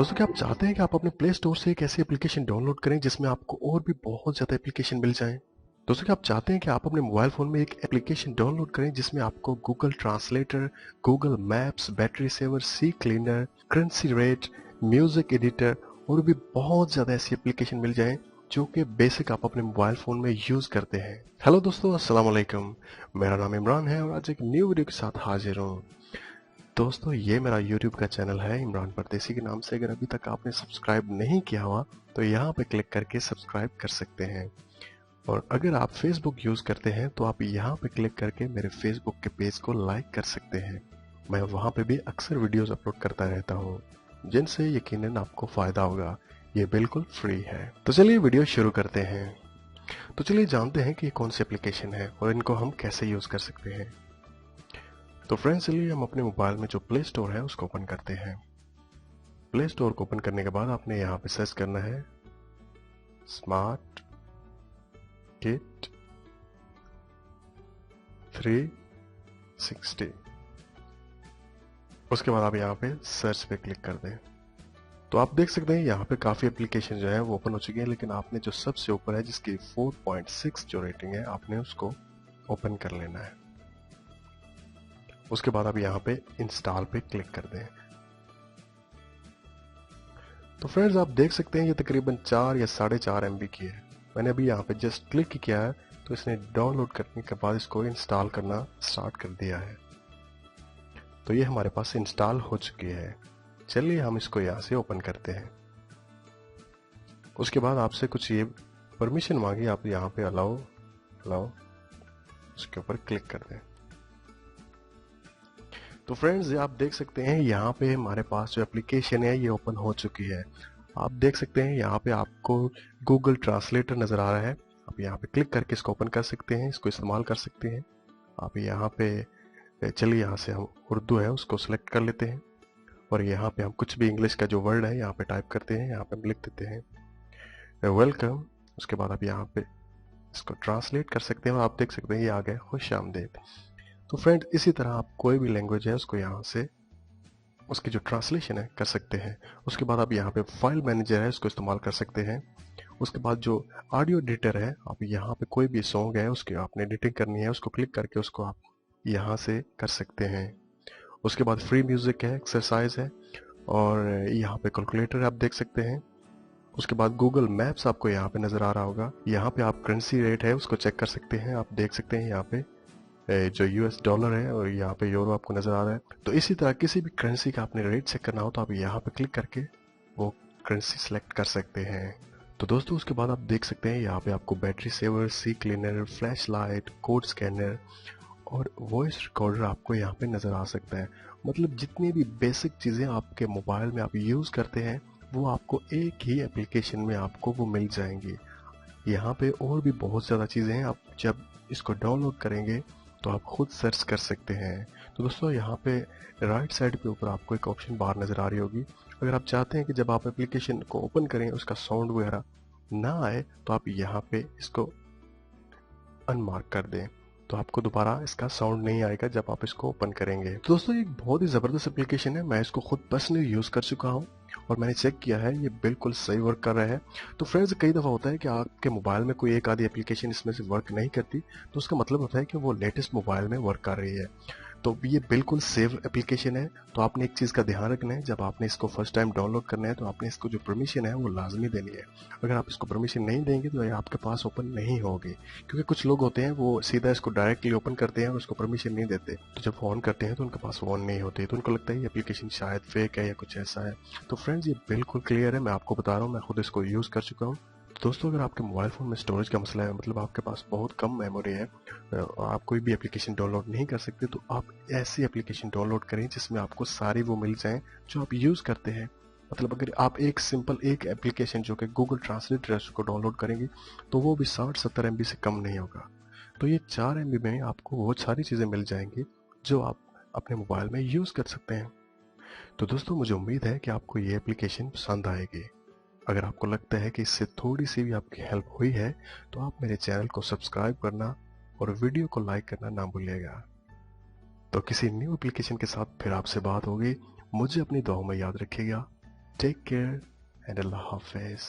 दोस्तों क्या आप चाहते हैं कि आप अपने प्ले स्टोर से एक ऐसी एप्लीकेशन डाउनलोड करें जिसमें आपको और भी बहुत ज़्यादा एप्लीकेशन मिल जाएं? दोस्तों क्या आप चाहते हैं कि आप अपने मोबाइल फ़ोन में एक एप्लीकेशन डाउनलोड करें जिसमें आपको Google translator, Google maps, battery saver, C cleaner, currency rate, music editor और भी बहुत ज़्यादा ऐसी एप्लीकेशन मिल जाएं जो कि बेसिक आप अपने मोबाइल फ़ोन में यूज़ करते हैं। हेलो दोस्तों, अस्सलाम वालेकुम। मेरा नाम इमरान है और आज एक न्यू वीडियो के साथ हाजिर हूँ। दोस्तों ये मेरा YouTube का चैनल है इमरान परदेसी के नाम से। अगर अभी तक आपने सब्सक्राइब नहीं किया हुआ तो यहाँ पे क्लिक करके सब्सक्राइब कर सकते हैं। और अगर आप Facebook यूज़ करते हैं तो आप यहाँ पे क्लिक करके मेरे Facebook के पेज को लाइक कर सकते हैं। मैं वहाँ पे भी अक्सर वीडियोस अपलोड करता रहता हूँ जिनसे यकीनन आपको फ़ायदा होगा। ये बिल्कुल फ्री है। तो चलिए वीडियो शुरू करते हैं। तो चलिए जानते हैं कि ये कौन सी एप्लीकेशन है और इनको हम कैसे यूज़ कर सकते हैं। तो फ्रेंड्स चलिए हम अपने मोबाइल में जो प्ले स्टोर है उसको ओपन करते हैं। प्ले स्टोर को ओपन करने के बाद आपने यहाँ पे सर्च करना है स्मार्ट किट 360। उसके बाद आप यहाँ पे सर्च पे क्लिक कर दें तो आप देख सकते हैं यहाँ पे काफ़ी एप्लीकेशन जो है वो ओपन हो चुकी है, लेकिन आपने जो सबसे ऊपर है जिसकी 4.6 जो रेटिंग है आपने उसको ओपन कर लेना है। उसके बाद आप यहाँ पे इंस्टॉल पे क्लिक कर दें। तो फ्रेंड्स आप देख सकते हैं ये तकरीबन 4 या 4.5 MB की है। मैंने अभी यहाँ पे जस्ट क्लिक किया है तो इसने डाउनलोड करने के बाद इसको इंस्टॉल करना स्टार्ट कर दिया है। तो ये हमारे पास इंस्टॉल हो चुकी है। चलिए हम इसको यहाँ से ओपन करते हैं। उसके बाद आपसे कुछ ये परमिशन मांगी, आप यहाँ पे अलाउ उसके ऊपर क्लिक कर दें। तो फ्रेंड्स आप देख सकते हैं यहाँ पे हमारे पास जो एप्लीकेशन है ये ओपन हो चुकी है। आप देख सकते हैं यहाँ पे आपको गूगल ट्रांसलेटर नज़र आ रहा है। आप यहाँ पे क्लिक करके इसको ओपन कर सकते हैं, इसको इस्तेमाल कर सकते हैं। आप यहाँ पे चलिए यहाँ से हम उर्दू है उसको सिलेक्ट कर लेते हैं और यहाँ पे हम कुछ भी इंग्लिश का जो वर्ड है यहाँ पे टाइप करते हैं। यहाँ पे हम लिख देते हैं वेलकम। उसके बाद आप यहाँ पे इसको ट्रांसलेट कर सकते हैं और आप देख सकते हैं ये आ गया खुश आमदेद। तो फ्रेंड इसी तरह आप कोई भी लैंग्वेज है उसको यहाँ से उसकी जो ट्रांसलेशन है कर सकते हैं। उसके बाद आप यहाँ पे फाइल मैनेजर है उसको इस्तेमाल कर सकते हैं। उसके बाद जो ऑडियो एडिटर है, आप यहाँ पे कोई भी सॉन्ग है उसकी आपने एडिटिंग करनी है, उसको क्लिक करके उसको आप यहाँ से कर सकते हैं। उसके बाद फ्री म्यूजिक है, एक्सरसाइज है और यहाँ पे कैलकुलेटर आप देख सकते हैं। उसके बाद गूगल मैप्स आपको यहाँ पे नज़र आ रहा होगा। यहाँ पे आप करेंसी रेट है उसको चेक कर सकते हैं। आप देख सकते हैं यहाँ पे जो US डॉलर है और यहाँ पे यूरो आपको नज़र आ रहा है। तो इसी तरह किसी भी करेंसी का आपने रेट चेक करना हो तो आप यहाँ पे क्लिक करके वो करेंसी सेलेक्ट कर सकते हैं। तो दोस्तों उसके बाद आप देख सकते हैं यहाँ पे आपको battery saver, C cleaner, flash light, code scanner और वॉइस रिकॉर्डर आपको यहाँ पे नज़र आ सकता है। मतलब जितनी भी बेसिक चीज़ें आपके मोबाइल में आप यूज़ करते हैं वो आपको एक ही एप्लीकेशन में आपको वो मिल जाएंगी। यहाँ पे और भी बहुत ज़्यादा चीज़ें हैं। आप जब इसको डाउनलोड करेंगे तो आप खुद सर्च कर सकते हैं। तो दोस्तों यहाँ पे राइट साइड पे ऊपर आपको एक ऑप्शन बार नज़र आ रही होगी। अगर आप चाहते हैं कि जब आप एप्लीकेशन को ओपन करें उसका साउंड वगैरह ना आए तो आप यहाँ पे इसको अनमार्क कर दें, तो आपको दोबारा इसका साउंड नहीं आएगा जब आप इसको ओपन करेंगे। तो दोस्तों एक बहुत ही ज़बरदस्त एप्लीकेशन है। मैं इसको खुद पर्सनली यूज़ कर चुका हूँ और मैंने चेक किया है ये बिल्कुल सही वर्क कर रहा है। तो फ्रेंड्स कई दफ़ा होता है कि आपके मोबाइल में कोई एक आधी एप्लीकेशन इसमें से वर्क नहीं करती, तो उसका मतलब होता है कि वो लेटेस्ट मोबाइल में वर्क कर रही है। तो ये बिल्कुल सेफ एप्लीकेशन है। तो आपने एक चीज़ का ध्यान रखना है, जब आपने इसको फर्स्ट टाइम डाउनलोड करना है तो आपने इसको जो परमिशन है वो लाजमी देनी है। अगर आप इसको परमिशन नहीं देंगे तो ये आपके पास ओपन नहीं होगी, क्योंकि कुछ लोग होते हैं वो सीधा इसको डायरेक्टली ओपन करते हैं और उसको परमिशन नहीं देते। तो जब ऑन करते हैं तो उनके पास ऑन नहीं होती, तो उनको लगता है ये एप्लीकेशन शायद फेक है या कुछ ऐसा है। तो फ्रेंड्स ये बिल्कुल क्लियर है, मैं आपको बता रहा हूँ, मैं खुद इसको यूज़ कर चुका हूँ। दोस्तों अगर आपके मोबाइल फ़ोन में स्टोरेज का मसला है, मतलब आपके पास बहुत कम मेमोरी है, आप कोई भी एप्लीकेशन डाउनलोड नहीं कर सकते, तो आप ऐसी एप्लीकेशन डाउनलोड करें जिसमें आपको सारी वो मिल जाएं जो आप यूज़ करते हैं। मतलब अगर आप एक सिंपल एक एप्लीकेशन जो कि गूगल ट्रांसलेटर है उसको डाउनलोड करेंगे तो वो भी 60-70 MB से कम नहीं होगा। तो ये 4 MB में आपको वो सारी चीज़ें मिल जाएंगी जो आप अपने मोबाइल में यूज़ कर सकते हैं। तो दोस्तों मुझे उम्मीद है कि आपको ये एप्लीकेशन पसंद आएगी। अगर आपको लगता है कि इससे थोड़ी सी भी आपकी हेल्प हुई है तो आप मेरे चैनल को सब्सक्राइब करना और वीडियो को लाइक करना ना भूलिएगा। तो किसी न्यू एप्लीकेशन के साथ फिर आपसे बात होगी। मुझे अपनी दुआओं में याद रखिएगा। टेक केयर एंड अल्लाह हाफिज।